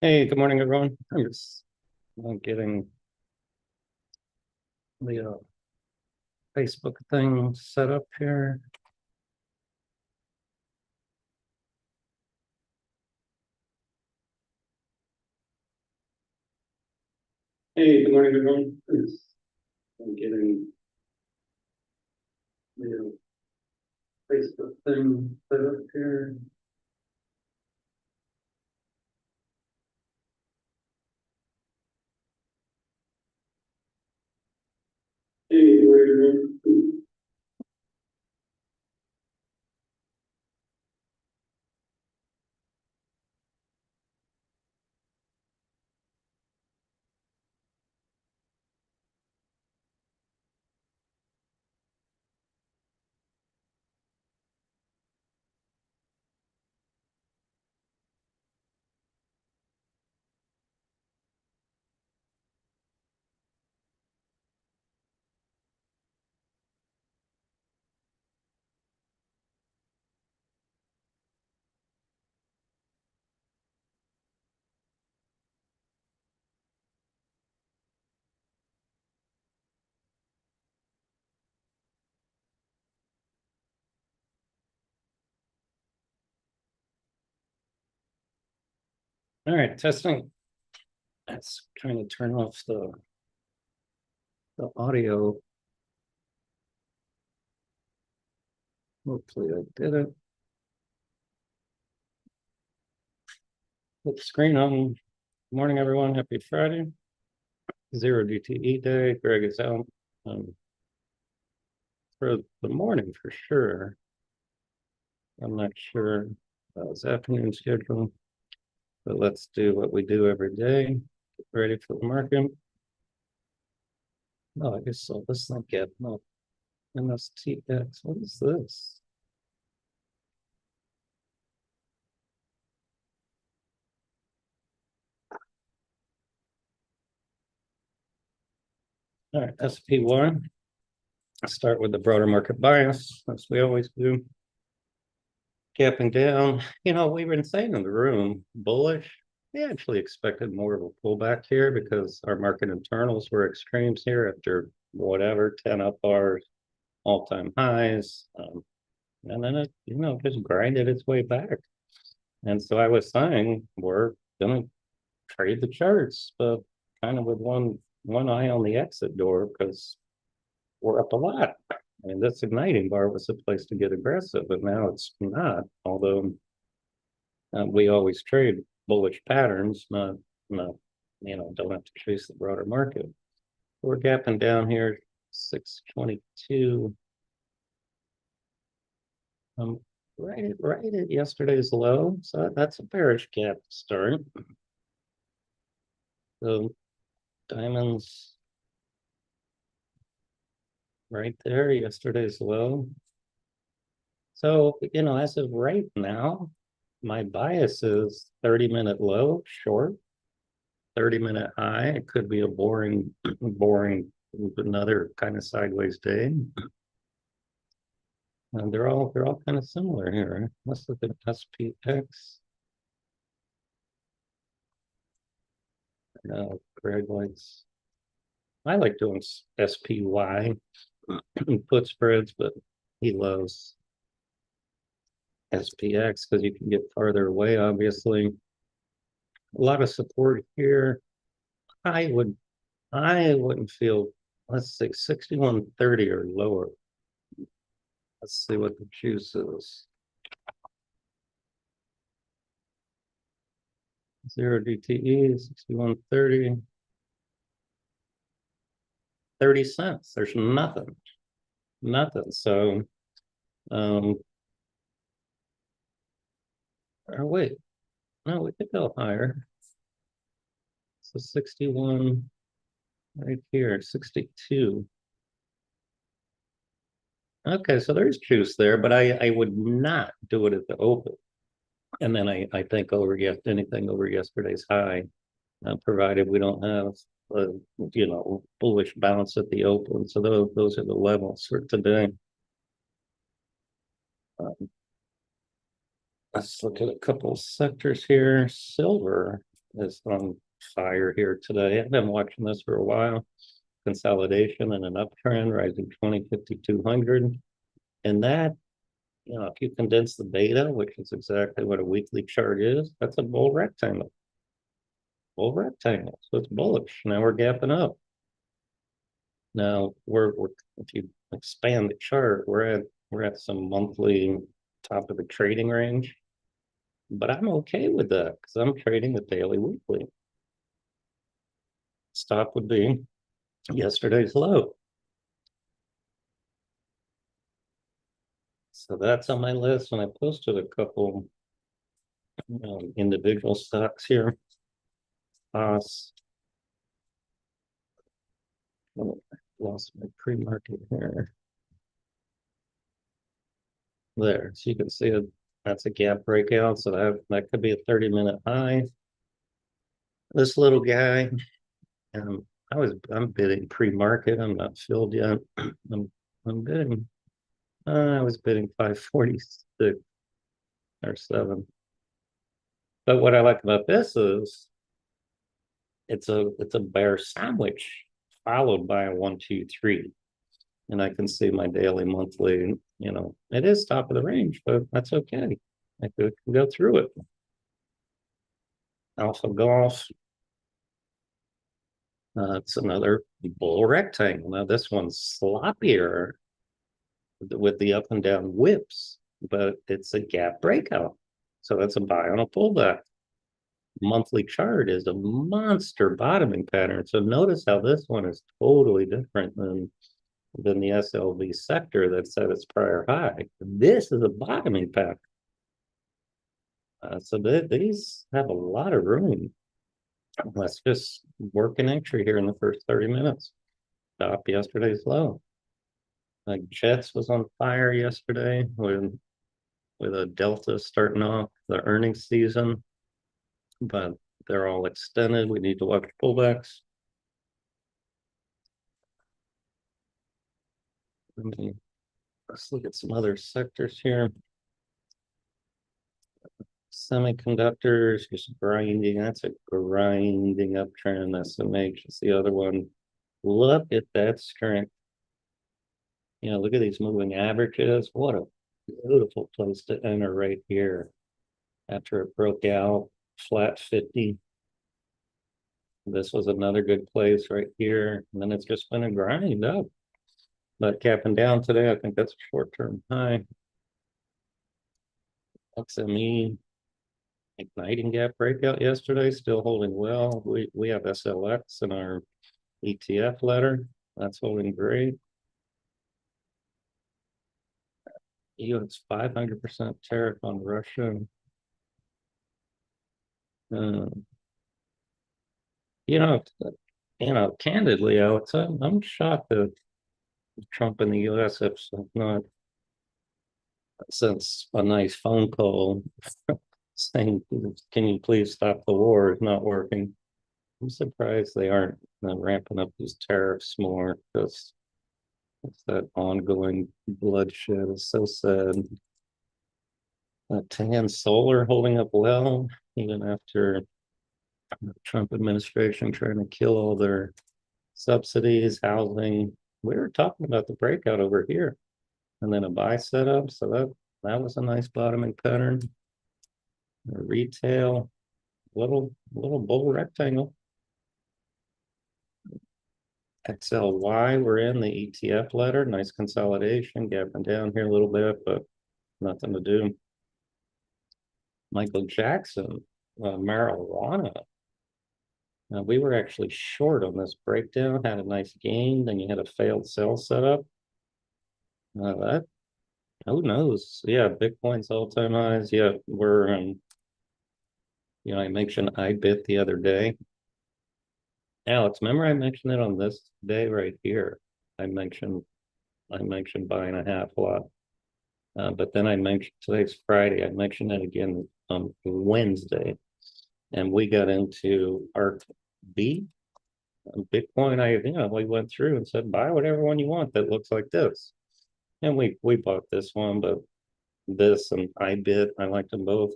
Hey, good morning, everyone. I'm just getting the Facebook thing set up here. Hey, good morning, everyone. I'm getting the Facebook thing set up here. Hey, good morning, everyone. All right, testing. Let's trying to turn off the audio. Hopefully I did it. Put the screen on. Good morning, everyone. Happy Friday. Zero DTE day. Greg is out for the morning for sure. I'm not sure about his afternoon schedule, but let's do what we do every day. Get ready for the market. Oh, I guess so. Let's not get no MSTX. What is this? All right, SP1. Start with the broader market bias, as we always do. Gapping down. We've been saying in the room, bullish. We actually expected more of a pullback here because our market internals were extremes here after whatever, 10 up bars, all-time highs. And then it, just grinded its way back. And so I was saying we're gonna trade the charts, but kind of with one eye on the exit door because we're up a lot. I mean, this igniting bar was a place to get aggressive, but now it's not. Although we always trade bullish patterns, not don't have to chase the broader market. We're gapping down here, 622. Right at yesterday's low, so that's a bearish gap start. So diamonds right there, yesterday's low. So, as of right now, my bias is 30-minute low, short, 30-minute high. It could be a boring, another kind of sideways day. And they're all kind of similar here. Let's look at SPX. Greg likes, I like doing SPY put spreads, but he loves SPX because you can get farther away, obviously. A lot of support here. I would I wouldn't feel, let's say 6130 or lower. Let's see what the juice is. Zero DTE, 6130. 30 cents. There's nothing. Nothing. So or wait, no, we could go higher. So 61 right here, 62. Okay, so there's juice there, but I would not do it at the open. And then I think anything over yesterday's high, provided we don't have a bullish bounce at the open. So those are the levels for today. Um, let's look at a couple of sectors here. Silver is on fire here today. I've been watching this for a while. Consolidation and an uptrend, rising 20, 50, 200. And that, if you condense the beta, which is exactly what a weekly chart is, that's a bull rectangle. Bull rectangle. So it's bullish. Now we're gapping up. Now we're if you expand the chart, we're at some monthly top of the trading range. But I'm okay with that because I'm trading the daily weekly. Stop would be yesterday's low. So that's on my list, and I posted a couple individual stocks here. Lost my pre-market here. There, so you can see that's a gap breakout. So that could be a 30-minute high. This little guy, I'm bidding pre-market. I'm not filled yet. I'm bidding. I was bidding 546 or 7. But what I like about this is it's a bear sandwich followed by a 1, 2, 3. And I can see my daily, monthly, it is top of the range, but that's okay. I could go through it. Alpha Golf. It's another bull rectangle. Now this one's sloppier with the up and down whips, but it's a gap breakout. So that's a buy on a pullback. Monthly chart is a monster bottoming pattern. So notice how this one is totally different than the SLV sector that's at its prior high. This is a bottoming pattern. So these have a lot of room. Let's just work an entry here in the first 30 minutes. Stop yesterday's low. Like Jets was on fire yesterday with a Delta starting off the earnings season, but they're all extended. We need to watch pullbacks. Let's look at some other sectors here. Semiconductors, just grinding. That's a grinding uptrend. SMH is the other one. Look at that strength. Look at these moving averages. What a beautiful place to enter right here. After it broke out, flat 50. This was another good place right here. And then it's just been a grind up. But capping down today, I think that's a short-term high. XME. Igniting gap breakout yesterday, still holding well. We have SLX in our ETF letter. That's holding great. US 500% tariff on Russia. Candidly, Alex, I'm shocked that Trump in the US have not, since a nice phone call saying, can you please stop the war, is not working. I'm surprised they aren't ramping up these tariffs more, because it's that ongoing bloodshed is so sad. Tan Solar holding up well, even after the Trump administration trying to kill all their subsidies, housing. We were talking about the breakout over here, and then a buy setup. So that was a nice bottoming pattern. Retail, little bull rectangle. XLY, we're in the ETF letter. Nice consolidation, gapping down here a little bit, but nothing to do. Michael Jackson, marijuana. Now, we were actually short on this breakdown, had a nice gain, then you had a failed sell setup. Who knows? Yeah, Bitcoin's all-time highs. Yeah, I mentioned IBIT the other day. Alex, remember I mentioned it on this day right here. I mentioned buying a half lot. But then I mentioned today's Friday. I mentioned it again on Wednesday, and we got into ARK B, Bitcoin. We went through and said buy whatever one you want that looks like this, and we bought this one, but this and IBIT, I liked them both.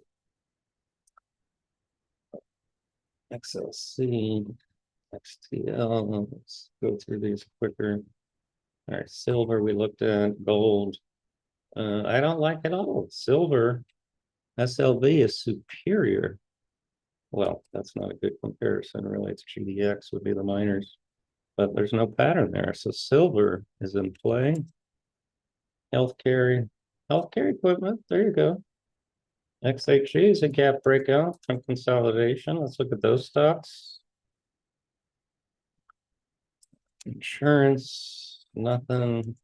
XLC, XTL. Let's go through these quicker. All right, silver we looked at, gold. I don't like it all. Silver, SLV is superior. Well, that's not a good comparison, really. It's GDX would be the miners, but there's no pattern there. So silver is in play. Healthcare equipment. There you go. XHG is a gap breakout from consolidation. Let's look at those stocks. Insurance, nothing.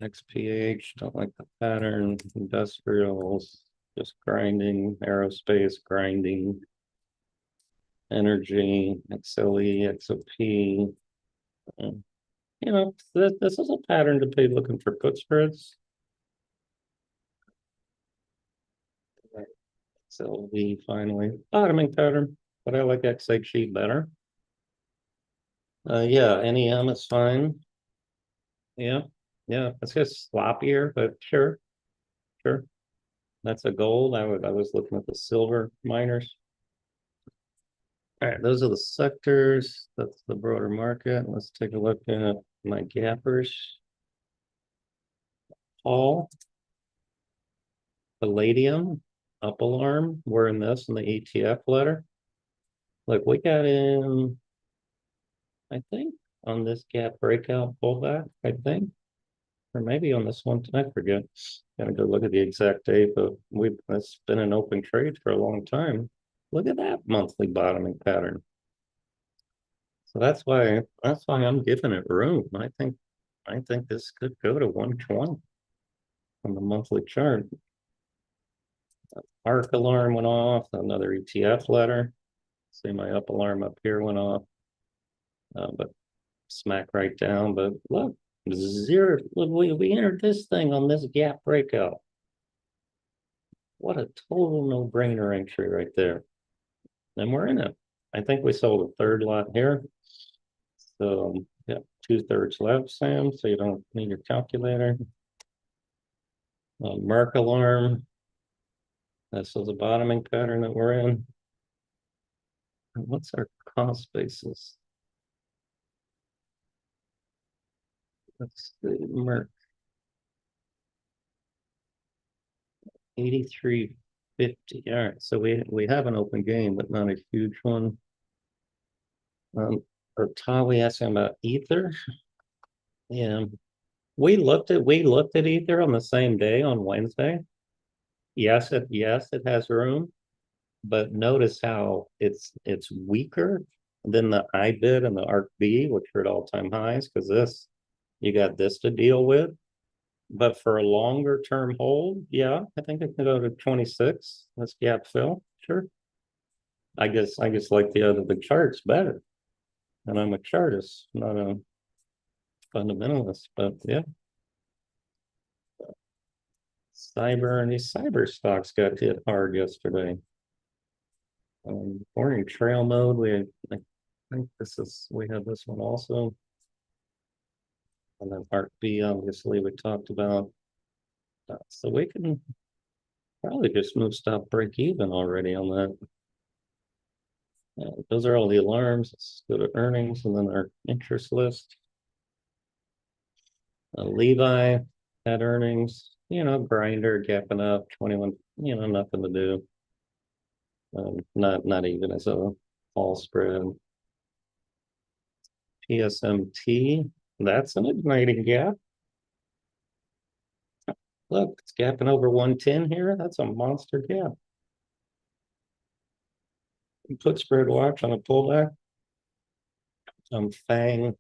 XPH, don't like the pattern. Industrials, just grinding. Aerospace, grinding. Energy, XLE, XOP. You know, this is a pattern to be looking for put spreads. XLV finally bottoming pattern, but I like XHG better. Yeah, NEM is fine. Yeah, yeah, it's just sloppier, but sure. That's a gold. I was looking at the silver miners. All right, those are the sectors. That's the broader market. Let's take a look at my gappers. All palladium, up alarm. We're in this in the ETF letter. Look, we got in, I think, on this gap breakout pullback, I think. Or maybe on this one, I forget. Gotta go look at the exact date, but it's been an open trade for a long time. Look at that monthly bottoming pattern. So that's why I'm giving it room. I think this could go to 120 on the monthly chart. ARC alarm went off, another ETF letter. See my up alarm up here went off, but smack right down. But look, zero. Look, we entered this thing on this gap breakout. What a total no-brainer entry right there. And we're in it. I think we sold a third lot here. So yeah, 2/3 left, Sam. So you don't need your calculator. Mark alarm. This is a bottoming pattern that we're in. And what's our cost basis? Let's see, Merck. 83.50. All right, so we have an open game, but not a huge one. Or Tawi asking about Ether. Yeah, we looked at Ether on the same day on Wednesday. Yes, it has room, but notice how it's weaker than the IBID and the ARC-B, which are at all-time highs, because you got this to deal with. But for a longer term hold, yeah, I think it can go to 26. That's gap fill, sure. I guess like the charts better. And I'm a chartist, not a fundamentalist, but yeah. These cyber stocks got hit hard yesterday. Morning trail mode, I think we have this one also. And then part B, obviously, we talked about. So we can probably just move stop break even already on that. Those are all the alarms. Let's go to earnings and then our interest list. Levi had earnings, grinder gapping up 21, nothing to do. Not even as a fall spread. PSMT, that's an igniting gap. Look, it's gapping over 110 here. That's a monster gap. Put spread watch on a pullback. FANG.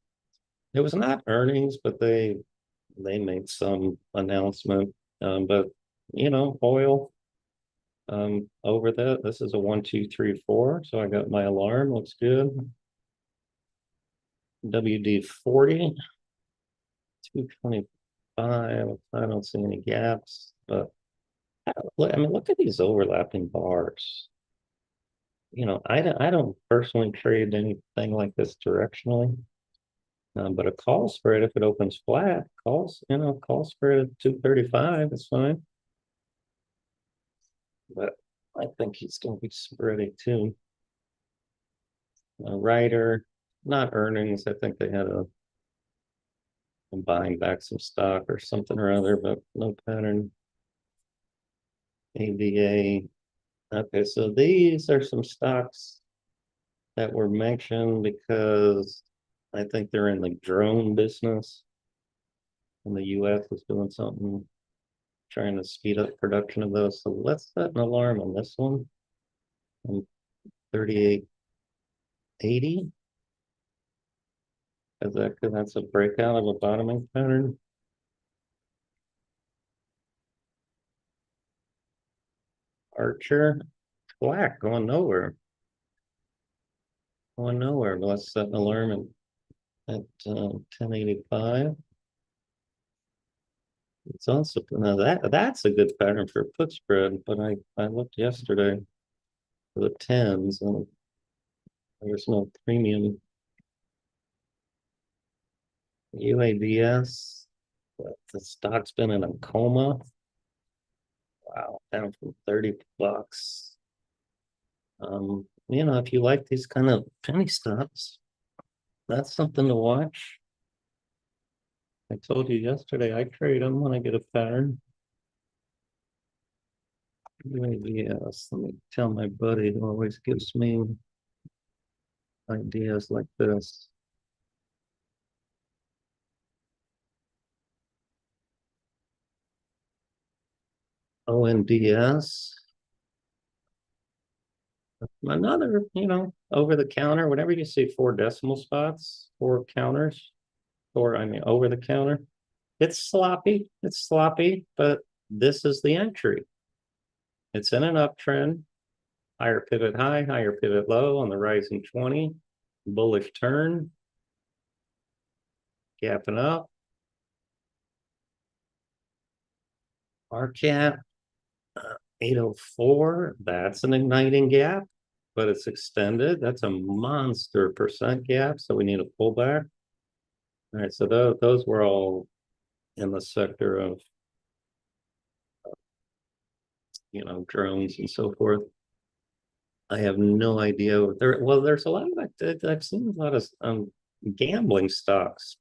It was not earnings, but they made some announcement. But oil over that. This is a 1, 2, 3, 4. So I got my alarm. Looks good. WD-40, 225. I don't see any gaps, but I mean, look at these overlapping bars. I don't personally trade anything like this directionally. But a call spread, if it opens flat, call spread at 235 is fine. But I think he's going to be spreading too. a writer, not earnings. I think they had buying back some stock or something or other, but no pattern. AVA. Okay, so these are some stocks that were mentioned because I think they're in the drone business. And the US is doing something, trying to speed up production of those. So let's set an alarm on this one. On 3880. That's a breakout of a bottoming pattern. Archer, black, going nowhere. Going nowhere. Let's set an alarm at 1085. It's also now that's a good pattern for a put spread, but I looked yesterday for the tens and there's no premium. UABS, the stock's been in a coma. Wow, down from 30 bucks. If you like these kind of penny stocks, that's something to watch. I told you yesterday I trade them when I get a pattern. UABS, let me tell my buddy who always gives me ideas like this. ONDS. Another, over the counter, whenever you see four decimal spots, four counters, or I mean over the counter, it's sloppy, but this is the entry. It's in an uptrend, higher pivot high, higher pivot low on the rising 20, bullish turn, gapping up. RCAP 804, that's an igniting gap, but it's extended. That's a monster percent gap, so we need a pullback. All right, so those were all in the sector of drones and so forth. I have no idea. There's a lot of I've seen a lot of gambling stocks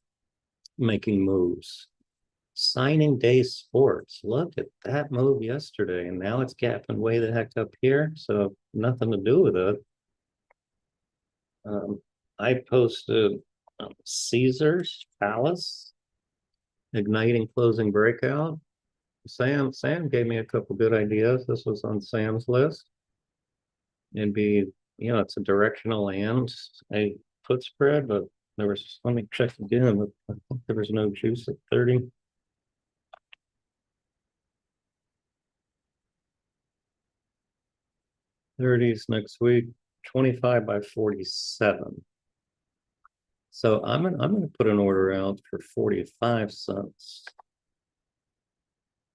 making moves. Signing day sports. Look at that move yesterday, and now it's gapping way the heck up here. So nothing to do with it. I posted Caesar's Palace igniting closing breakout. Sam gave me a couple good ideas. This was on Sam's list. It's a directional and a put spread, but let me check again, but I think there was no juice at 30. 30s next week, 25 by 47. So I'm gonna put an order out for 45 cents,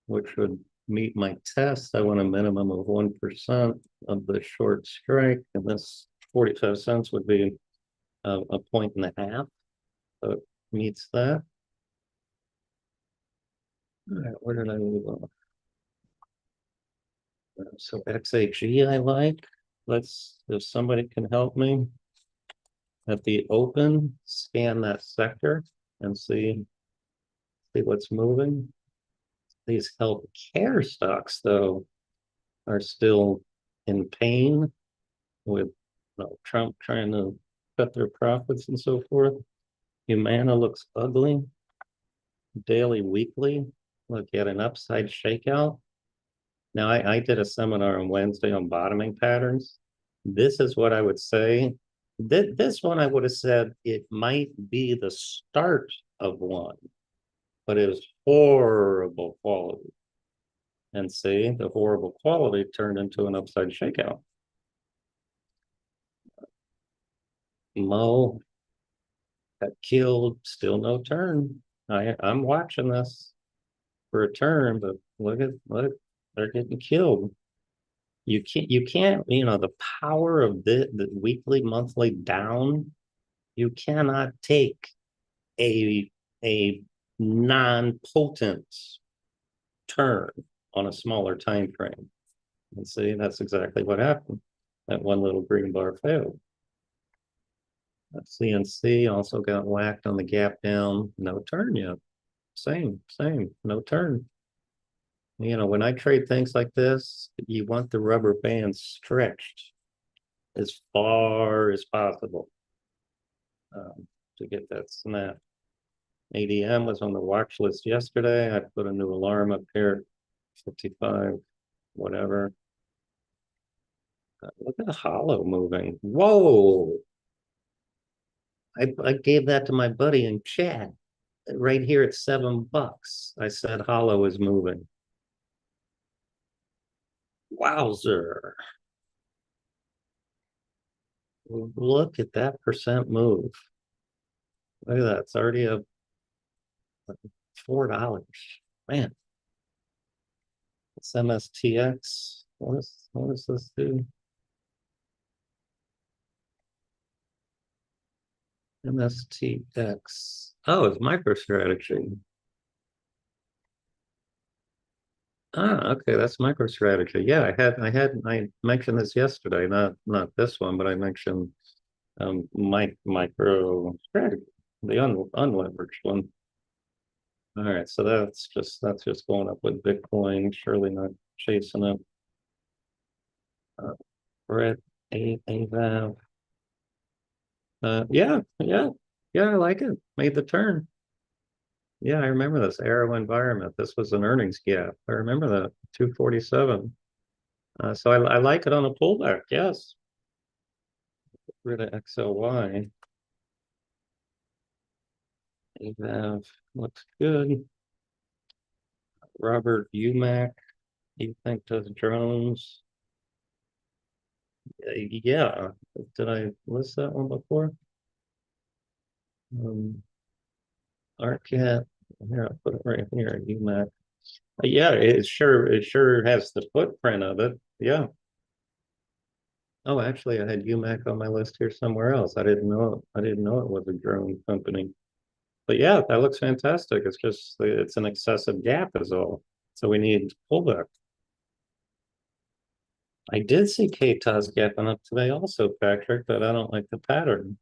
which would meet my test. I want a minimum of 1% of the short strike, and this 45 cents would be a point and a half. So it meets that. All right, where did I leave off? So XAG I like. If somebody can help me at the open, scan that sector and see what's moving. These healthcare stocks, though, are still in pain with Trump trying to cut their profits and so forth. Humana looks ugly. Daily, weekly, look at an upside shakeout. Now, I did a seminar on Wednesday on bottoming patterns. This is what I would say. This one, I would have said it might be the start of one, but it was horrible quality. And see, the horrible quality turned into an upside shakeout. Mo got killed, still no turn. I'm watching this for a turn, but look, they're getting killed. You can't, the power of the weekly, monthly down, you cannot take a non-potent turn on a smaller time frame. And see, that's exactly what happened. That one little green bar failed. CNC also got whacked on the gap down. No turn yet. Same, no turn. When I trade things like this, you want the rubber band stretched as far as possible to get that snap. ADM was on the watch list yesterday. I put a new alarm up here, 55, whatever. Look at the hollow moving. Whoa! I gave that to my buddy in chat. Right here at $7. I said hollow is moving. Wowzer. Look at that percent move. Look at that. It's already up $4. Man, it's MSTX. What does this do? MSTX. Oh, it's MicroStrategy. Ah, okay, that's MicroStrategy. Yeah, I mentioned this yesterday, not this one, but I mentioned MicroStrategy, the unleveraged one. All right, so that's just going up with Bitcoin. Surely not chasing it. Brett AVAV. Yeah, I like it. Made the turn. Yeah, I remember this Aero environment. This was an earnings gap. I remember that 247. So I like it on a pullback. Yes, rid of XLY. AVAV looks good. Robert UMAC. You think does drones? Yeah. Did I list that one before? ARCAT. Here, I'll put it right here. UMAC. Yeah, it sure has the footprint of it. Yeah. Oh, actually, I had UMAC on my list here somewhere else. I didn't know it was a drone company. But yeah, that looks fantastic. It's just it's an excessive gap is all. So we need pullback. I did see KTOS gapping up today also, Patrick, but I don't like the pattern.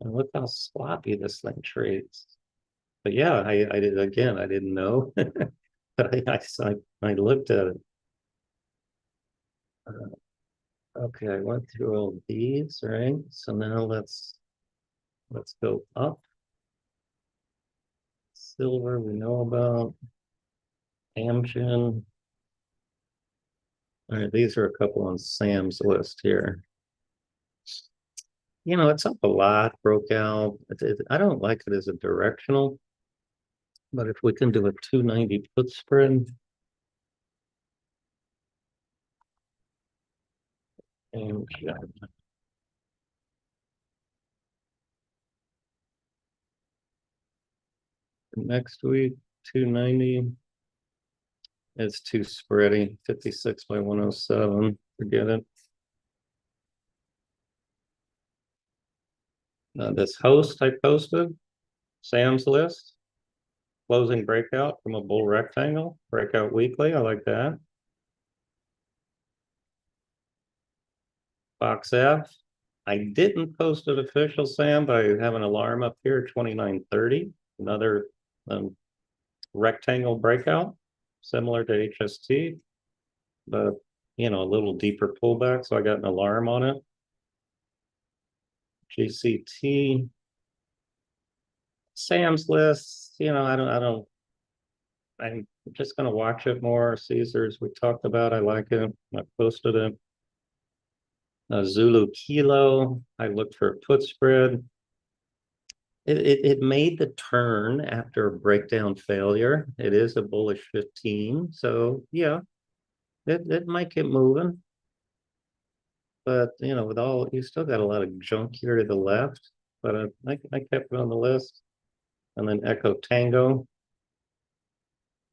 And look how sloppy this thing trades. But yeah, I did again, I didn't know. But I looked at it. Okay, I went through all these, right? So now let's go up. Silver, we know about. Amgen. All right, these are a couple on Sam's list here. It's up a lot, broke out. I don't like it as a directional, but if we can do a 290 put spread, and next week, 290. It's too spready. 56 by 107. Forget it. This host I posted, Sam's list, closing breakout from a bull rectangle, breakout weekly. I like that. Box F. I didn't post it official, Sam, but I have an alarm up here, 2930. Another rectangle breakout, similar to HST, but a little deeper pullback. So I got an alarm on it. GCT, Sam's list. I'm just gonna watch it more. Caesars, we talked about. I like it. I posted it. Zulu Kilo. I looked for a put spread. It made the turn after a breakdown failure. It is a bullish 15. So yeah, it might get moving. But with all you still got a lot of junk here to the left. But I kept it on the list. And then Echo Tango.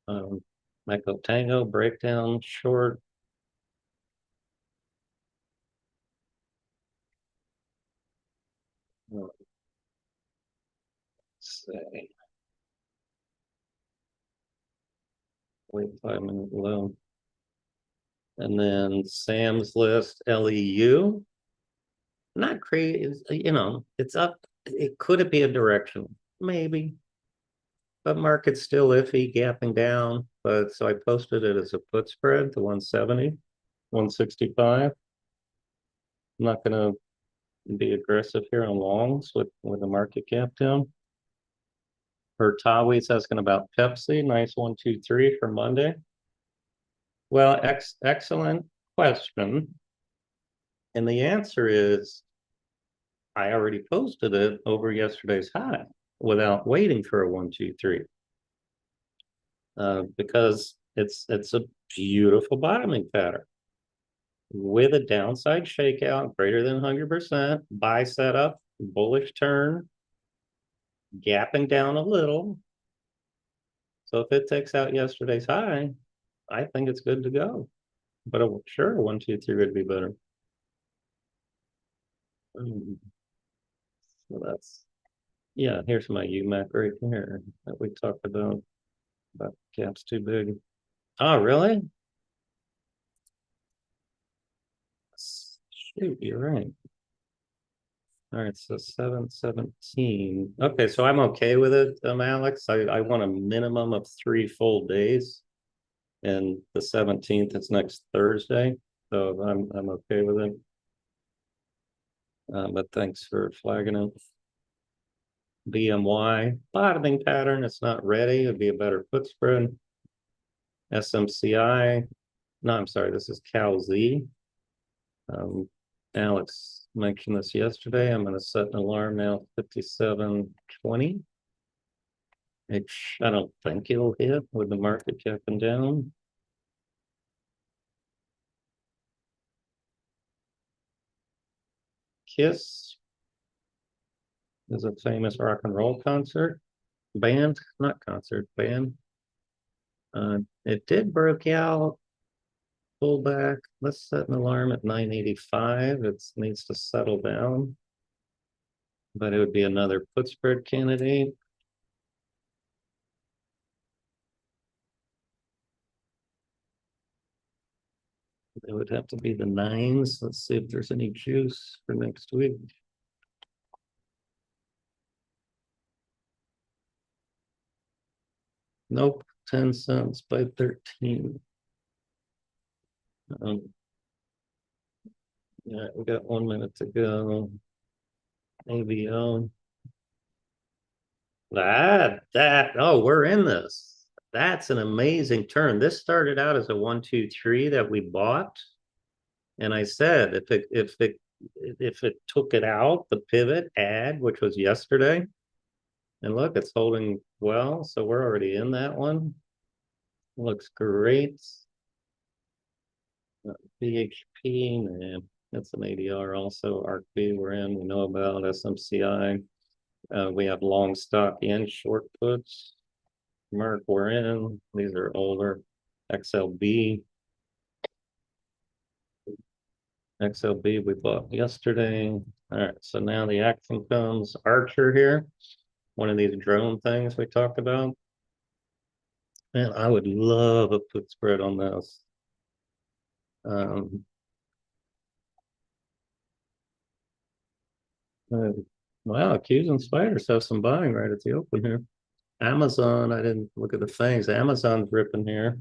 Echo Tango breakdown short. Let's say wait 5 minute low. And then Sam's list, LEU. Not crazy, it's up. It could it be a direction? Maybe. But market's still iffy, gapping down. But so I posted it as a put spread to 170, 165. I'm not gonna be aggressive here on longs with the market gap down. For Tawi's asking about Pepsi. Nice 1, 2, 3 for Monday. Well, excellent question. And the answer is I already posted it over yesterday's high without waiting for a 1, 2, 3. Because it's a beautiful bottoming pattern with a downside shakeout greater than 100%, buy setup, bullish turn, gapping down a little. So if it takes out yesterday's high, I think it's good to go. But sure, 1, 2, 3 would be better. So that's, yeah, here's my UMAC right here that we talked about. But gap's too big. Oh, really? Shoot, you're right. All right, so 717. Okay, so I'm okay with it, Alex. I want a minimum of 3 full days, and the 17th is next Thursday, so I'm okay with it. But thanks for flagging it. BMY bottoming pattern. It's not ready. It'd be a better put spread. SMCI. No, I'm sorry. This is CalZ. Alex mentioned this yesterday. I'm going to set an alarm now, 5720. Which I don't think it'll hit with the market gapping down. Kiss is a famous rock and roll concert band, not concert band. It did break out, pull back. Let's set an alarm at 985. It needs to settle down, but it would be another put spread candidate. It would have to be the 9s. Let's see if there's any juice for next week. Nope, 10 cents by 13. Yeah, we got 1 minute to go. AVO. Oh, we're in this. That's an amazing turn. This started out as a 1, 2, 3 that we bought. And I said, if it took it out, the pivot add, which was yesterday, and look, it's holding well. So we're already in that one. Looks great. BHP, man, that's an ADR also. ARCB, we're in. We know about SMCI. We have long stock and short puts. Merck, we're in. These are older. XLB. XLB we bought yesterday. All right, so now the action comes. Archer here, one of these drone things we talked about. Man, I would love a put spread on this. Wow, accusing spiders have some buying right at the open here. Amazon, I didn't look at the things. Amazon's ripping here.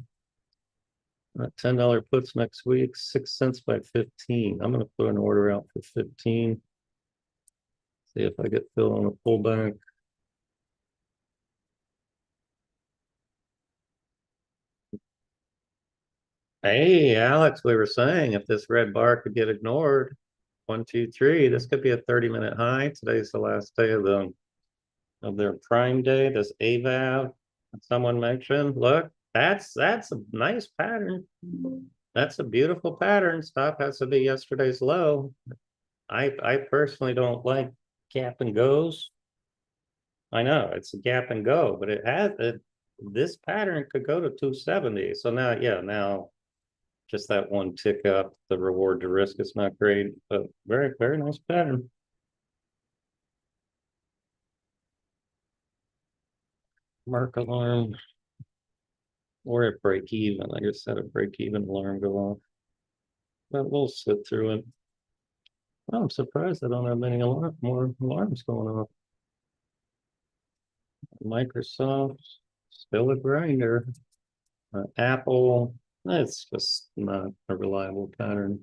$10 puts next week, 6 cents by 15. I'm going to put an order out for 15. See if I get filled on a pullback. Hey, Alex, we were saying if this red bar could get ignored, 1, 2, 3, this could be a 30-minute high. Today's the last day of their prime day. This AVAV, someone mentioned. Look, that's a nice pattern. That's a beautiful pattern. Stop has to be yesterday's low. I personally don't like gap and goes. I know it's a gap and go, but this pattern could go to 270. So now, yeah, now just that one tick up, the reward to risk is not great, but very, very nice pattern. Mark alarm. Or at break even. I just had a break even alarm go off. But we'll sit through it. Well, I'm surprised I don't have many more alarms going on. Microsoft, still a grinder. Apple, it's just not a reliable pattern.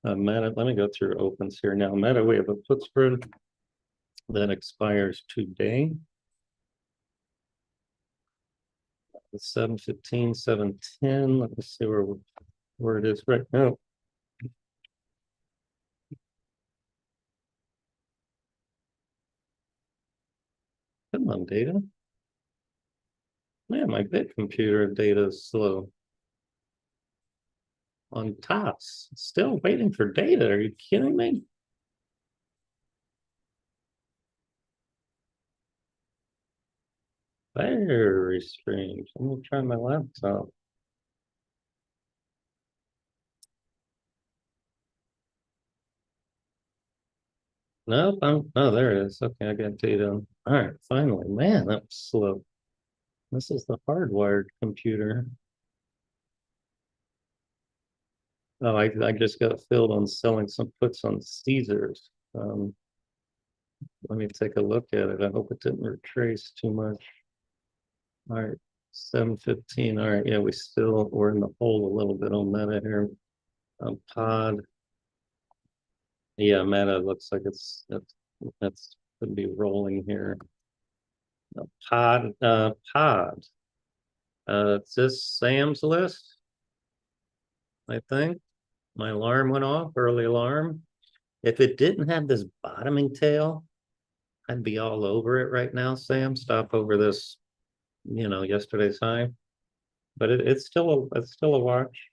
Meta, let me go through opens here now. Meta, we have a put spread that expires today. 715, 710. Let me see where it is right now. Come on, data. Man, my big computer data is slow. On tops, still waiting for data. Are you kidding me? Very strange. Let me try my laptop. Nope, oh, there it is. Okay, I got data. All right, finally. Man, that was slow. This is the hardwired computer. Oh, I just got filled on selling some puts on Caesars. Let me take a look at it. I hope it didn't retrace too much. All right, 715. All right, yeah, we're in the hole a little bit on Meta here. Pod. Yeah, Meta looks like that's could be rolling here. Pod. It's this Sam's list, I think. My alarm went off, early alarm. If it didn't have this bottoming tail, I'd be all over it right now, Sam. Stop over this, yesterday's high. But it's still a watch.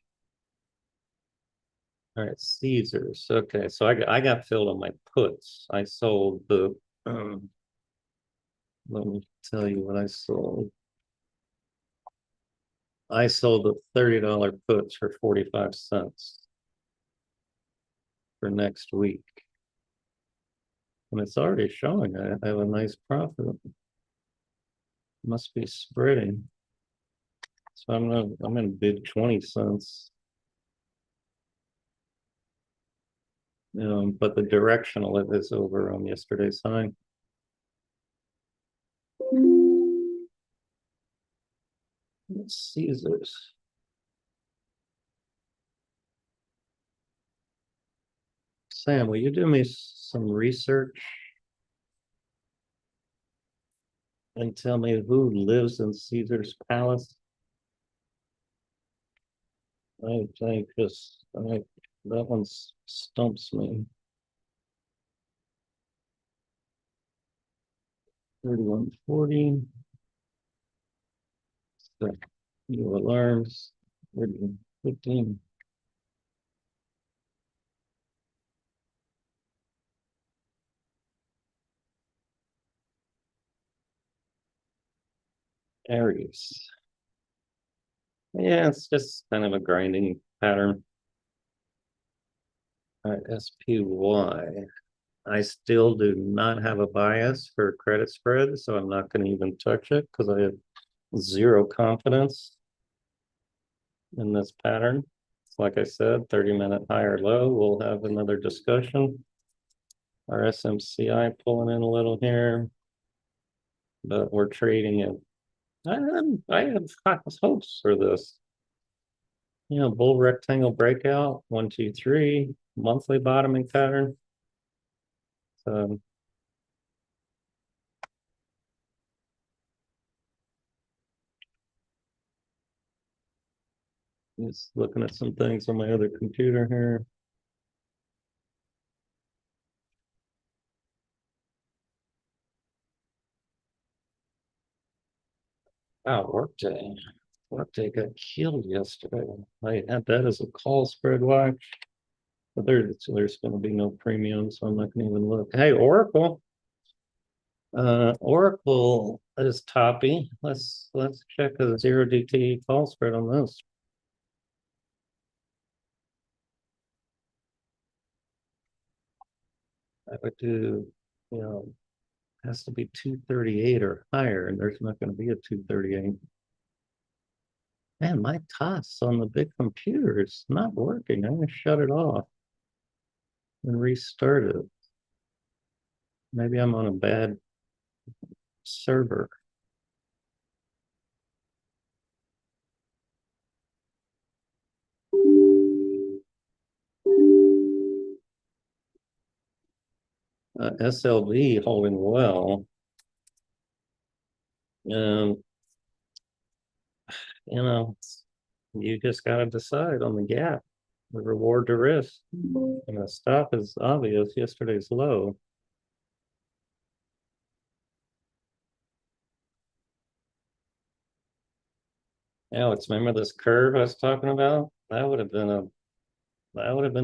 All right, Caesars. Okay, so I got filled on my puts. I sold the let me tell you what I sold. I sold the $30 puts for 45 cents for next week. And it's already showing I have a nice profit. Must be spreading. So I'm in bid 20 cents. But the directional is over on yesterday's high. Caesars. Sam, will you do me some research and tell me who lives in Caesar's Palace? That one stumps me. 3140. New alarms. 15. Aries. Yeah, it's just kind of a grinding pattern. All right, SPY. I still do not have a bias for credit spread, so I'm not going to even touch it because I have zero confidence in this pattern. Like I said, 30-minute high or low. We'll have another discussion. Our SMCI pulling in a little here, but we're trading it. I have high hopes for this. Bull rectangle breakout, 1, 2, 3, monthly bottoming pattern. So just looking at some things on my other computer here. Wow, workday. Workday got killed yesterday. I had that as a call spread watch. But there's going to be no premium, so I'm not going to even look. Hey, Oracle. Oracle is toppy. Let's check a 0 DTE call spread on this. I would do, has to be 238 or higher, and there's not going to be a 238. Man, my TOS on the big computer is not working. I'm going to shut it off. and restart it. Maybe I'm on a bad server. SLV holding well. Um, you know, you just got to decide on the gap, the reward to risk. And the stop is obvious, yesterday's low. Alex, remember this curve I was talking about? That would have been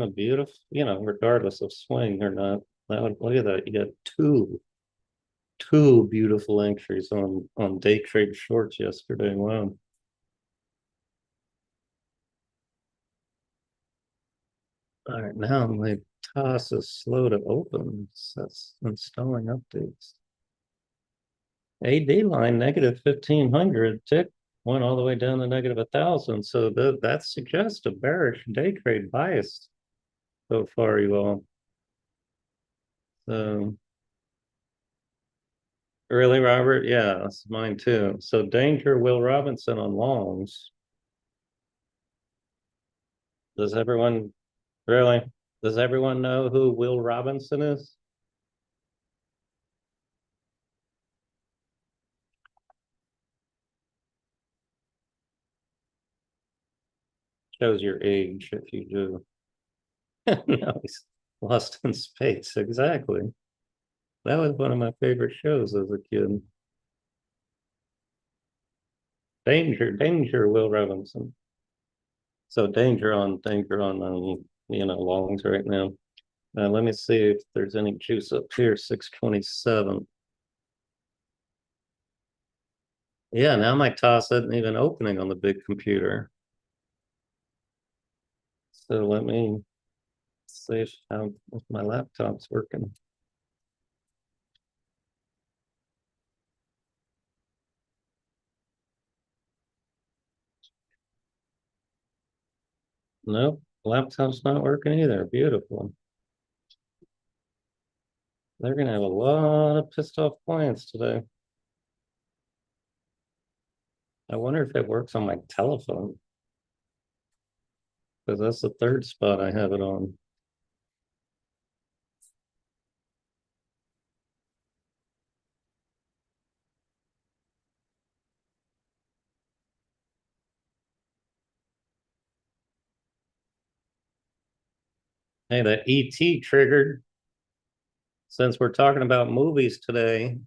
a beautiful, regardless of swing or not. Look at that. You got two beautiful entries on day trade shorts yesterday. Wow. All right, now my toss is slow to open. So that's installing updates. AD line negative 1500 tick went all the way down to negative 1000. So that suggests a bearish day trade bias so far, you all. So really, Robert? Yeah, that's mine too. So danger, Will Robinson on longs. Does everyone really? Does everyone know who Will Robinson is? Shows your age if you do. No, he's lost in space. Exactly. That was one of my favorite shows as a kid. Danger, danger, Will Robinson. So danger on longs right now. Let me see if there's any juice up here. 627. Yeah, now my toss isn't even opening on the big computer. So let me see if my laptop's working. Nope, laptop's not working either. Beautiful. They're gonna have a lot of pissed off clients today. I wonder if it works on my telephone, because that's the third spot I have it on. Hey, that ET triggered. Since we're talking about movies today,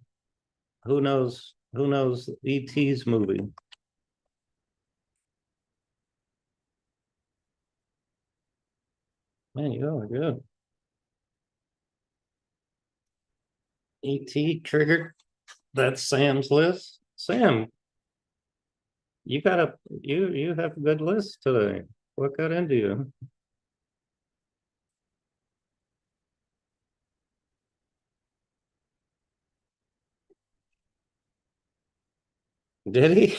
who knows ET's movie? Man, you are good. ET triggered. That's Sam's list. Sam, you have a good list today. What got into you? Did he?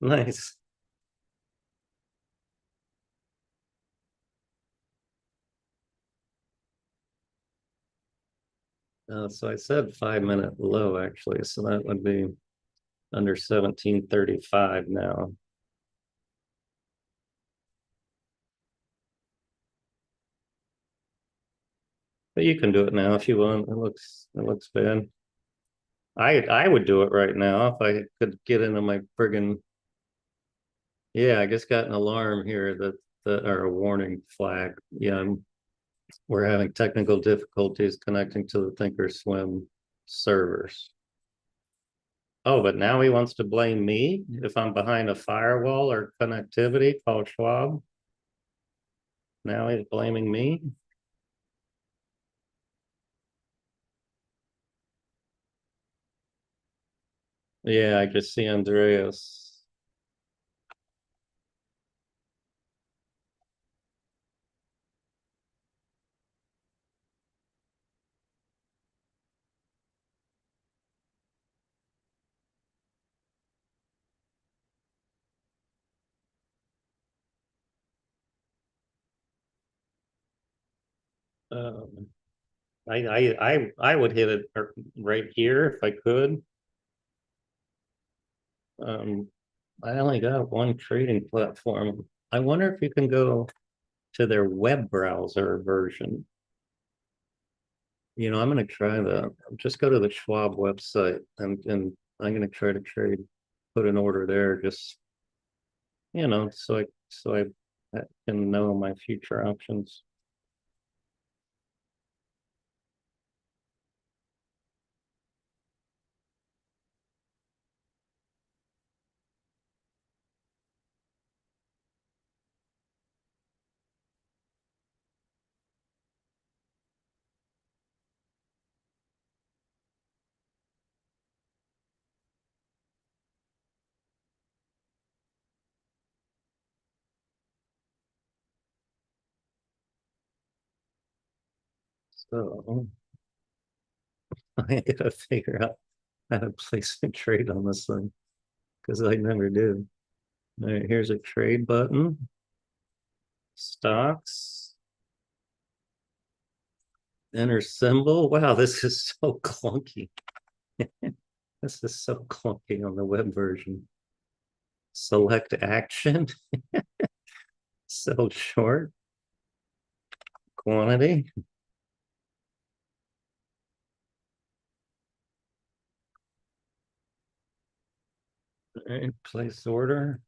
Nice. So I said 5 minute low actually, so that would be under 1735 now. But you can do it now if you want. It looks bad. I would do it right now if I could get into my friggin' yeah, I just got an alarm here that or a warning flag. Yeah, we're having technical difficulties connecting to the Thinkorswim servers. Oh, but now he wants to blame me if I'm behind a firewall or connectivity called Schwab. Now he's blaming me. Yeah, I just see Andreas. Um, I would hit it right here if I could. Um, I only got one trading platform. I wonder if you can go to their web browser version. I'm going to try just go to the Schwab website and I'm going to try to put an order there just, so I can know my future options. So I gotta figure out how to place a trade on this thing because I never do. All right, here's a trade button. Stocks, enter symbol. Wow, this is so clunky. This is so clunky on the web version. Select action, sell short, quantity. All right, place order.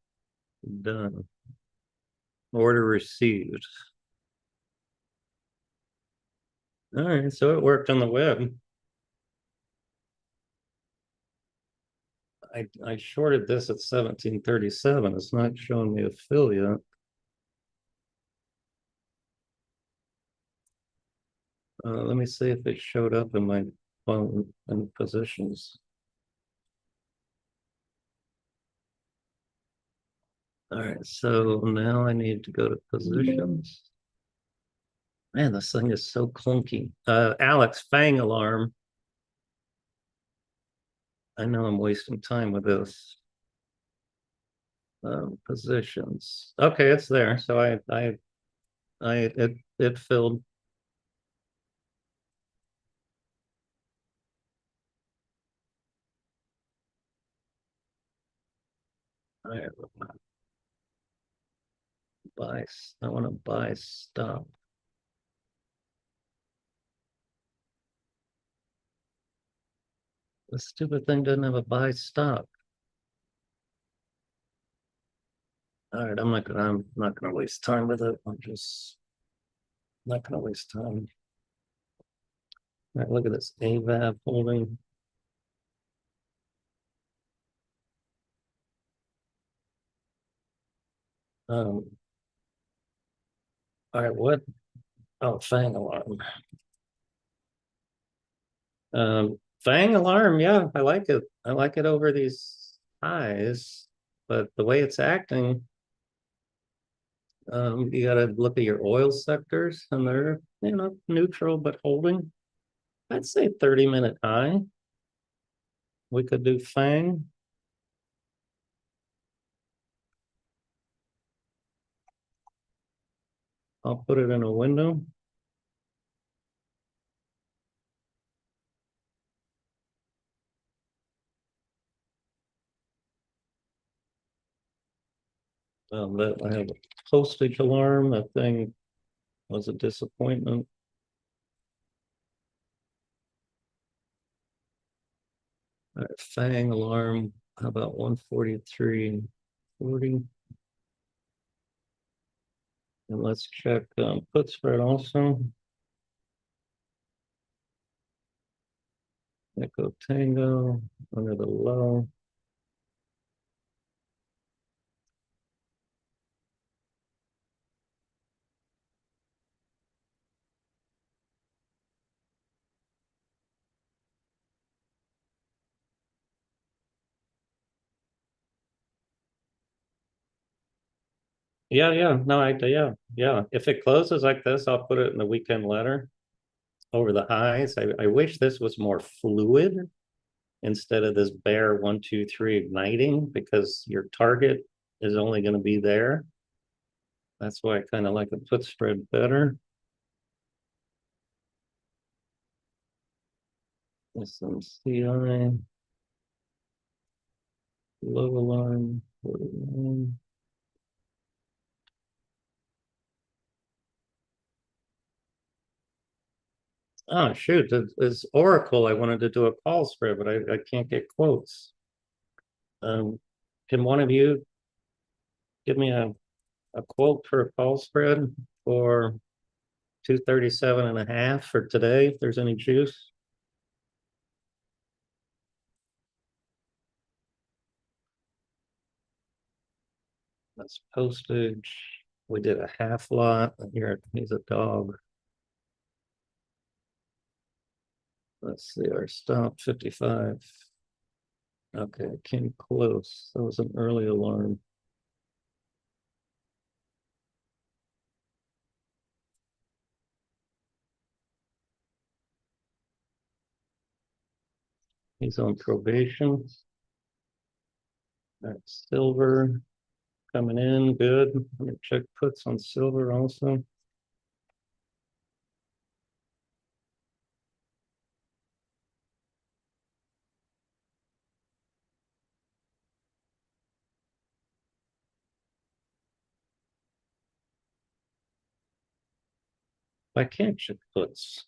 Done. Order received. All right, so it worked on the web. I shorted this at 1737. It's not showing me affiliate. Let me see if it showed up in my phone and positions. All right, so now I need to go to positions. Man, this thing is so clunky. Alex, Fang alarm. I know I'm wasting time with this. Positions. Okay, it's there. So it filled. I buy. I want to buy stuff. The stupid thing doesn't have a buy stop. All right, I'm not gonna waste time with it. I'm just not gonna waste time. All right, look at this AVAB holding. Um, all right, what? Oh, Fang alarm. Fang alarm, yeah, I like it. I like it over these highs, but the way it's acting, you got to look at your oil sectors, and they're neutral but holding. I'd say 30-minute high. We could do Fang. I'll put it in a window. I have a postage alarm. That thing was a disappointment. All right, Fang alarm. How about 143.40? And let's check put spread also. Echo Tango under the low. Yeah. No, yeah. If it closes like this, I'll put it in the weekend letter over the highs. I wish this was more fluid instead of this bare 1, 2, 3 igniting because your target is only going to be there. That's why I kind of like the put spread better. SMCI, low alarm, 49. Oh, shoot, it's Oracle. I wanted to do a call spread, but I can't get quotes. Can one of you give me a quote for a call spread for 237.5 for today, if there's any juice? That's postage. We did a half lot. Here, he's a dog. Let's see, our stop 55. Okay, came close. That was an early alarm. He's on probation. That's silver coming in good. Let me check puts on silver also. I can't check puts.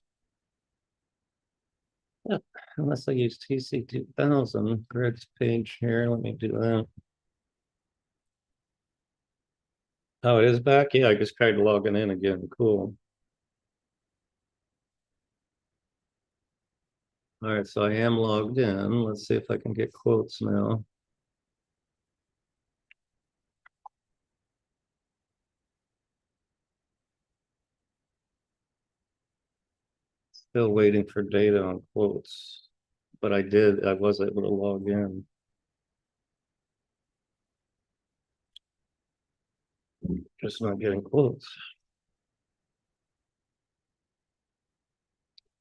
Yeah, unless I use TC 2000. Greg's page here. Let me do that. Oh, it is back? Yeah, I just tried logging in again. Cool. All right, so I am logged in. Let's see if I can get quotes now. Still waiting for data on quotes, but I was able to log in. Just not getting quotes.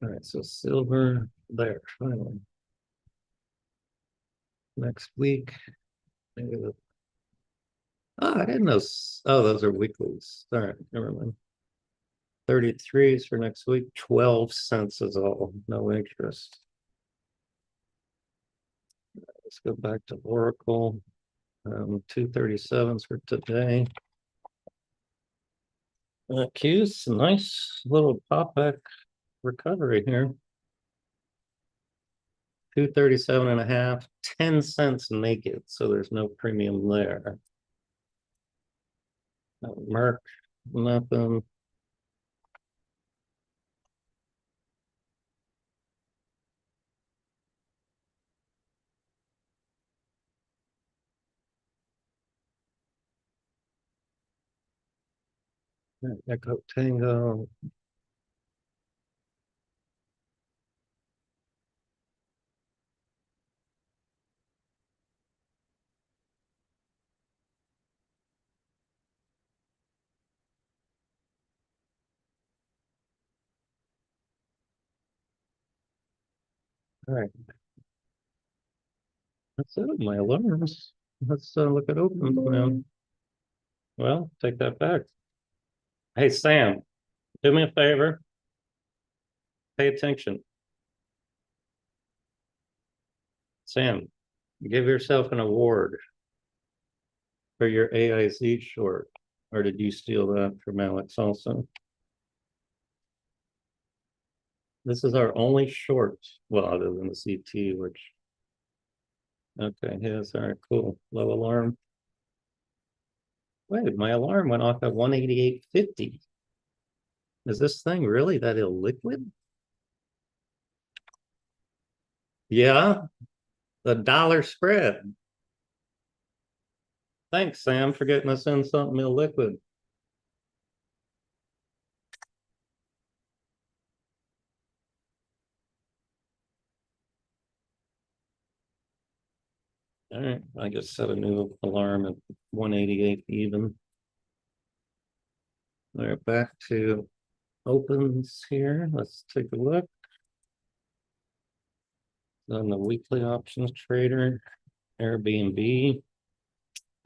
All right, so silver there, finally. Next week. Maybe oh, I didn't know. Oh, those are weeklies. All right, never mind. 33s for next week. 12 cents is all. No interest. Let's go back to Oracle. 237s for today. Q's nice little pop back recovery here. 237.5, 10 cents naked, so there's no premium there. Merck, nothing. Echo Tango. All right. That's it, my alarms. Let's look at opens now. Well, take that back. Hey, Sam, do me a favor. Pay attention. Sam, give yourself an award for your AIZ short. Or did you steal that from Alex also? This is our only short, well, other than the CT, which, okay, yes, all right, cool. Low alarm. Wait, my alarm went off at 188.50. Is this thing really that illiquid? Yeah, the dollar spread. Thanks, Sam, for getting us in something illiquid. All right, I just set a new alarm at 188 even. All right, back to opens here. Let's take a look. On the weekly options trader, Airbnb.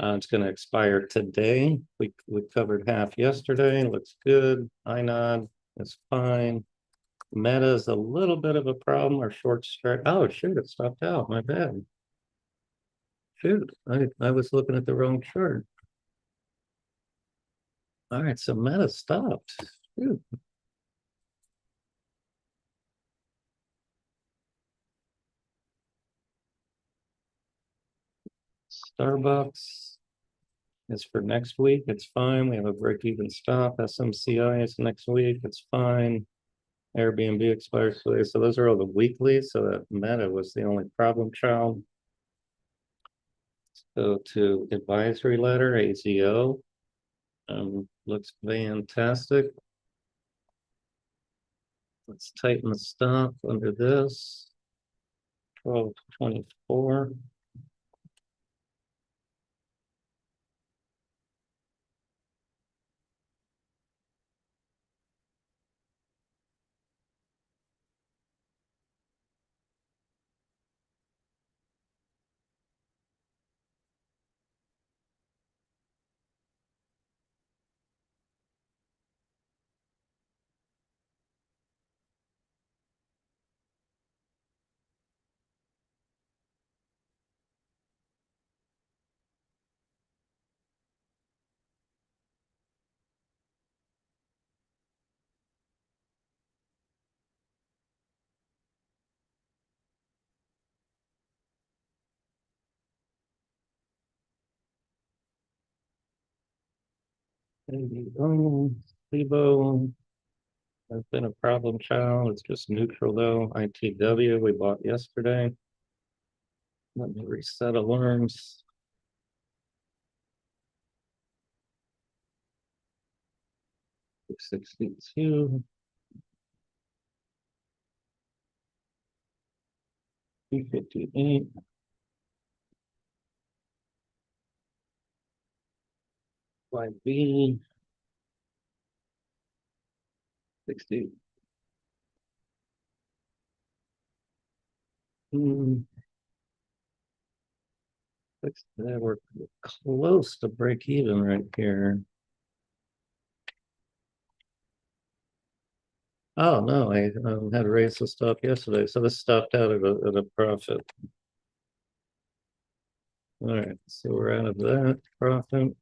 It's going to expire today. We covered half yesterday. Looks good. INOD is fine. Meta is a little bit of a problem, or short strike. Oh, shoot, it stopped out. My bad. Shoot, I was looking at the wrong chart. All right, so Meta stopped. Shoot. Starbucks is for next week. It's fine. We have a break-even stop. SMCI is next week. It's fine. Airbnb expires today. So those are all the weeklies. So that Meta was the only problem child. Go to advisory letter, AZO. Looks fantastic. Let's tighten the stop under this. 1224. Levo has been a problem child. It's just neutral though. ITW we bought yesterday. Let me reset alarms. 62, 258, YB, 60. We're close to break even right here. Oh no, I had raised the stop yesterday, so this stopped out at a profit. All right, so we're out of that profit.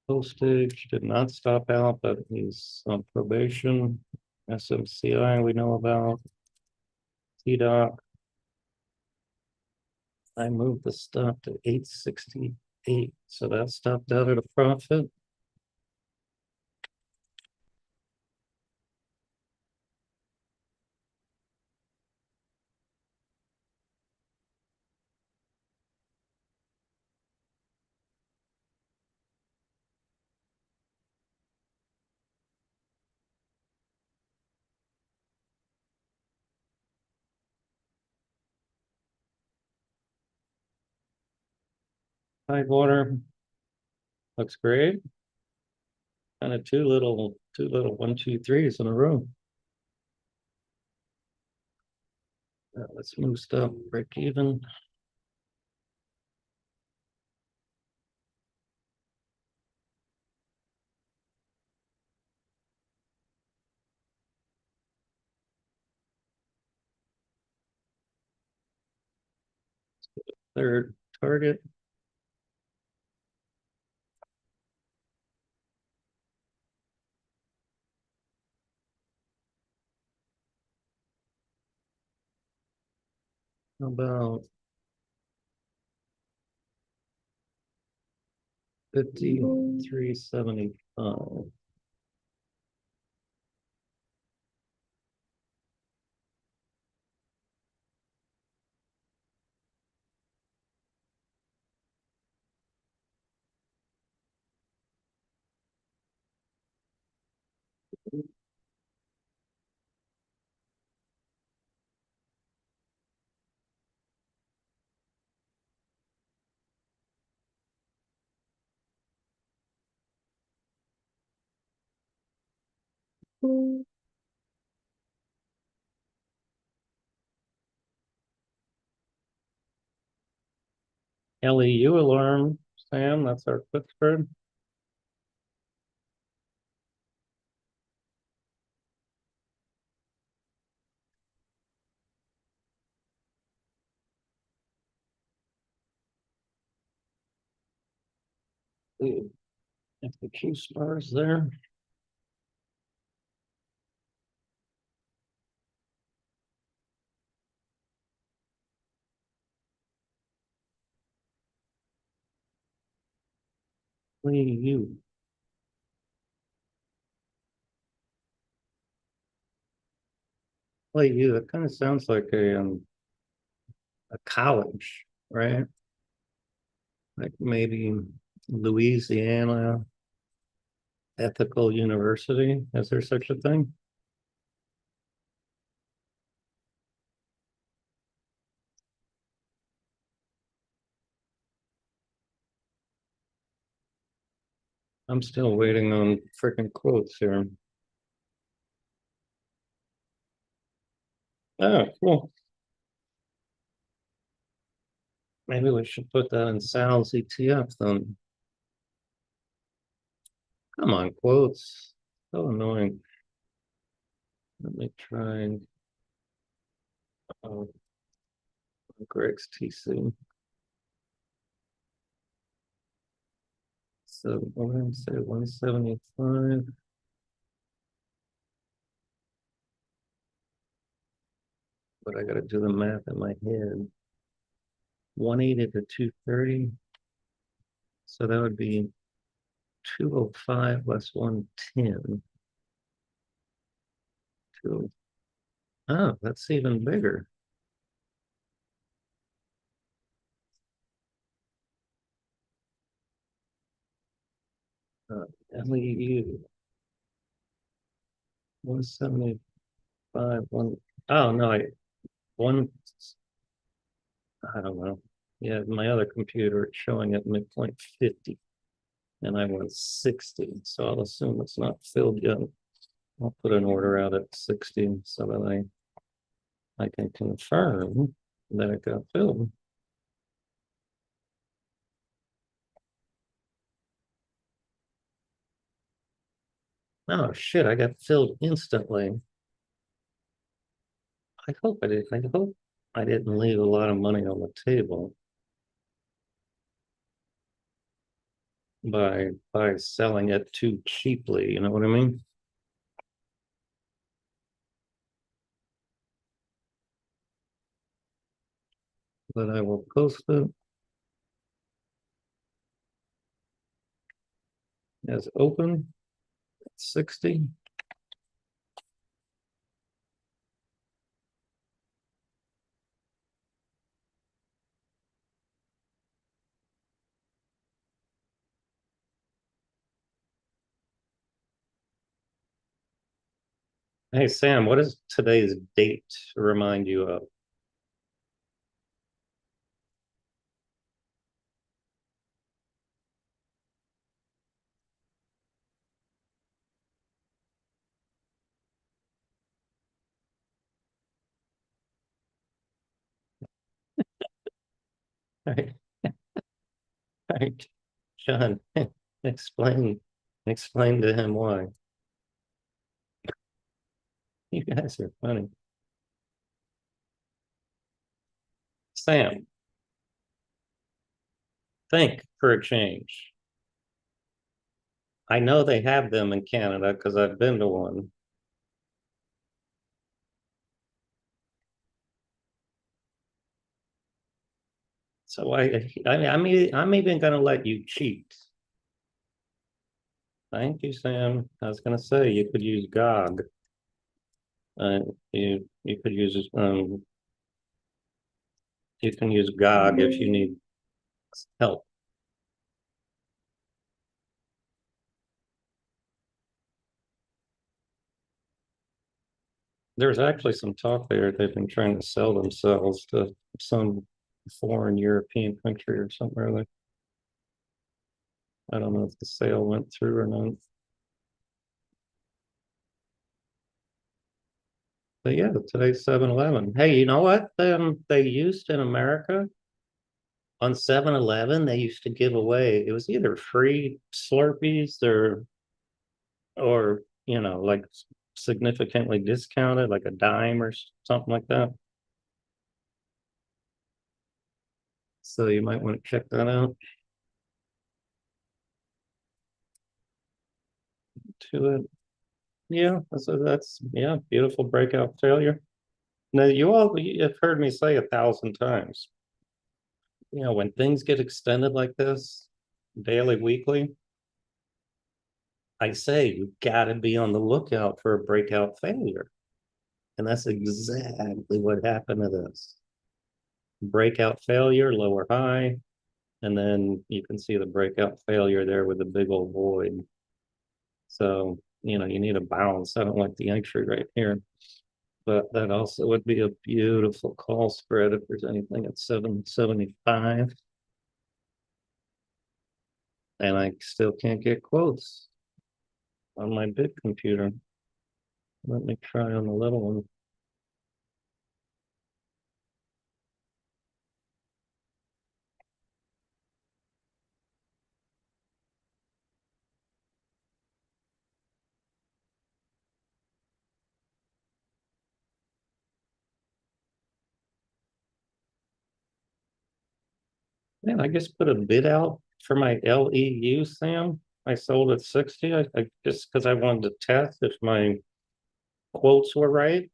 Postage did not stop out, but he's on probation. SMCI we know about. TDOC. I moved the stop to 868, so that stopped out at a profit. Tidewater looks great. Kind of two little 1, 2, 3s in a row. Let's move stop, break even. Third target. About 53.75. LEU alarm, Sam, that's our put spread. Ooh, if the Q stars there. LEU. LEU, that kind of sounds like a college, right? Like maybe Louisiana Ethical University. Is there such a thing? I'm still waiting on freaking quotes here. Oh, cool. Maybe we should put that in Sal's ETF then. Come on, quotes. So annoying. Let me try and uh, Greg's TC. So what did I say? 175. But I gotta do the math in my head. 180 to 230. So that would be 205 less 110. Two. Oh, that's even bigger. LEU 175, one. Oh no, one. I don't know. Yeah, my other computer it's showing at midpoint 50, and I want 60. So I'll assume it's not filled yet. I'll put an order out at 60 so that I can confirm that it got filled. Oh shit, I got filled instantly. I hope I didn't leave a lot of money on the table by selling it too cheaply, you know what I mean? But I will post it as open at 60. Hey Sam, what does today's date remind you of? Right, right. John, explain explain to him why. You guys are funny. Sam, think for a change. I know they have them in Canada because I've been to one. So I'm even going to let you cheat. Thank you, Sam. I was going to say you could use GOG. You could use you can use GOG if you need help. There's actually some talk there. They've been trying to sell themselves to some foreign European country or something or other. I don't know if the sale went through or not. But yeah, today's 7-Eleven. Hey, you know what? They used in America On 7-Eleven, they used to give away, it was either free Slurpees or like significantly discounted, like a dime or something like that. So you might want to check that out. To it. Yeah, so that's yeah, beautiful breakout failure. Now you all have heard me say 1,000 times, when things get extended like this, daily, weekly, I say you gotta be on the lookout for a breakout failure. And that's exactly what happened to this. Breakout failure, lower high, and then you can see the breakout failure there with the big old void. So, you need a bounce. I don't like the entry right here. But that also would be a beautiful call spread if there's anything at 775. And I still can't get quotes on my big computer. Let me try on the little one. Man, I just put a bid out for my LEU, Sam. I sold at 60. I just because I wanted to test if my quotes were right.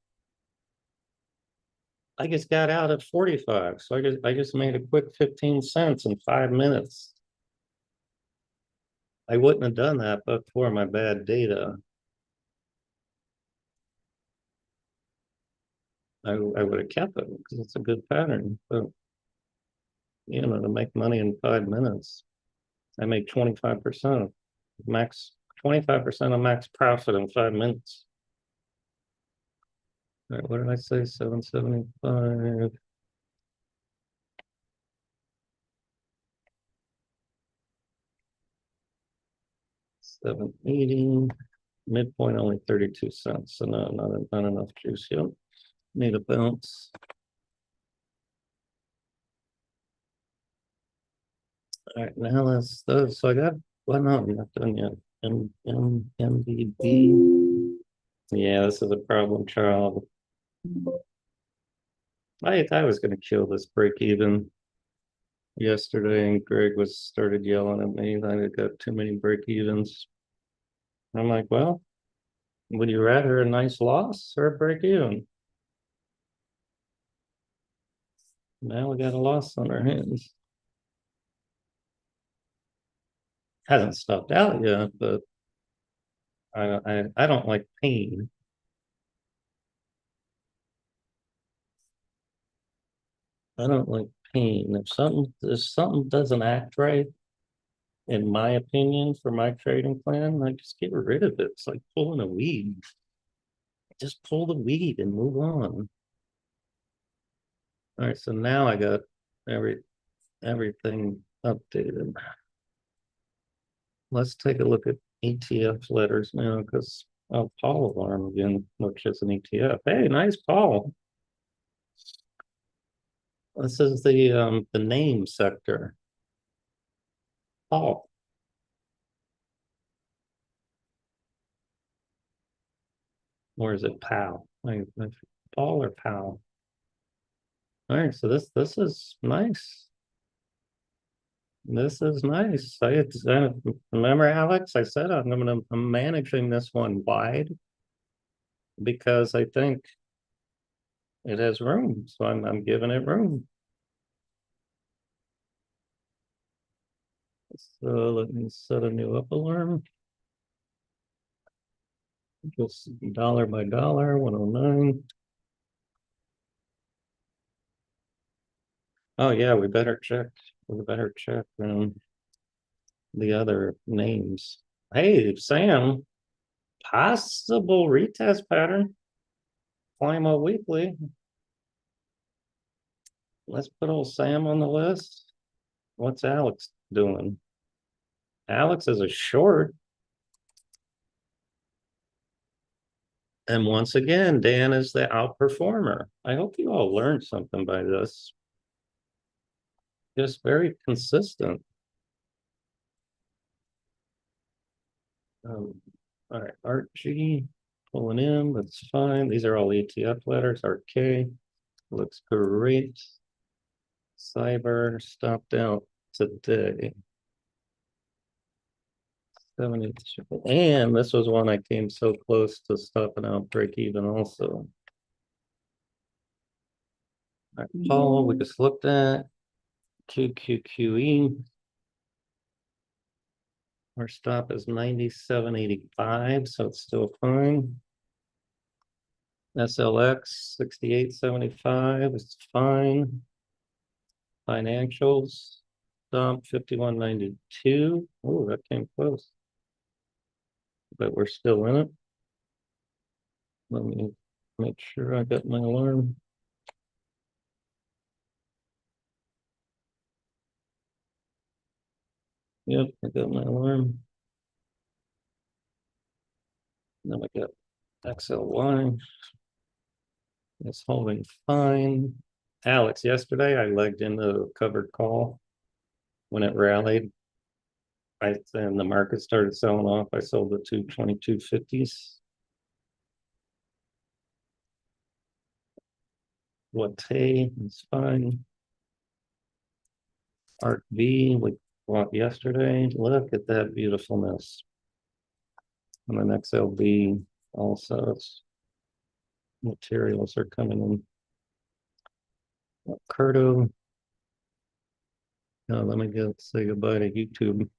I just got out at 45. So I just made a quick 15 cents in 5 minutes. I wouldn't have done that but for my bad data. I would have kept it because it's a good pattern. But to make money in 5 minutes, I make 25% of max 25% of max profit in 5 minutes. All right, what did I say? 775. 780. Midpoint only 32 cents. So no, not enough juice yet. Need a bounce. All right, now let's so I got well, no, I'm not done yet. MBB. Yeah, this is a problem child. I was gonna kill this break even yesterday, and Greg started yelling at me that I got too many break evens. I'm like, well, would you rather a nice loss or a break even? Now we got a loss on our hands. Hasn't stopped out yet, but I don't like pain. I don't like pain. If something doesn't act right, in my opinion, for my trading plan, I just get rid of it. It's like pulling a weed. Just pull the weed and move on. All right, so now I got everything updated. Let's take a look at ETF letters now because Paul alarm again, which is an ETF. Hey, nice Paul. This is the name sector. Paul. Or is it Pal? Paul or Pal? All right, so this is nice. This is nice. Remember, Alex, I said I'm managing this one wide because I think it has room. So I'm giving it room. So let me set a new up alarm. Just dollar by dollar, 109. Oh yeah, we better check. We better check the other names. Hey, Sam, possible retest pattern. Climo Weekly. Let's put old Sam on the list. What's Alex doing? Alex is a short. And once again, Dan is the outperformer. I hope you all learned something by this. just very consistent. All right, RG pulling in, that's fine. These are all ETF letters. RK looks great. Cyber stopped out today. 70, and this was one I came so close to stopping out break even also. All right, Apollo, we just looked at QQQE. Our stop is 97.85, so it's still fine. SLX 68.75 is fine. Financials stop 51.92. Oh, that came close, but we're still in it. Let me make sure I got my alarm. Yep, I got my alarm. Then I got XLY. It's holding fine. Alex, yesterday I legged into a covered call when it rallied. And the market started selling off. I sold the 222.50s. What is fine. Arc V we bought yesterday. Look at that beautifulness. And then XLB also, it's materials are coming in. Curto. Now let me say goodbye to YouTube.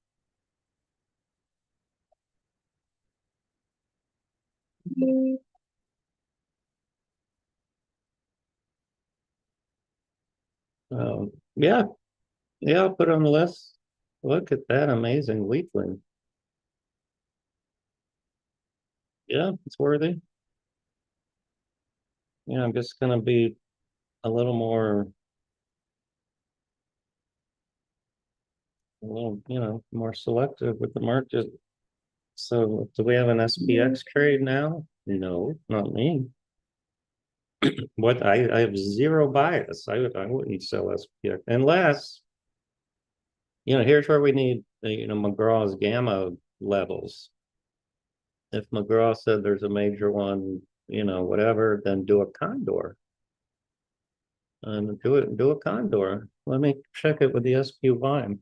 Yeah, I'll put on the list. Look at that amazing weekly. Yeah, it's worthy. Yeah, I'm just gonna be a little more, more selective with the market. So do we have an SPX trade now? No, not me. What I have zero bias. I wouldn't sell SPX unless, here's where we need McGraw's gamma levels. If McGraw said there's a major one, whatever, then do a condor. And do a condor. Let me check it with the SPY.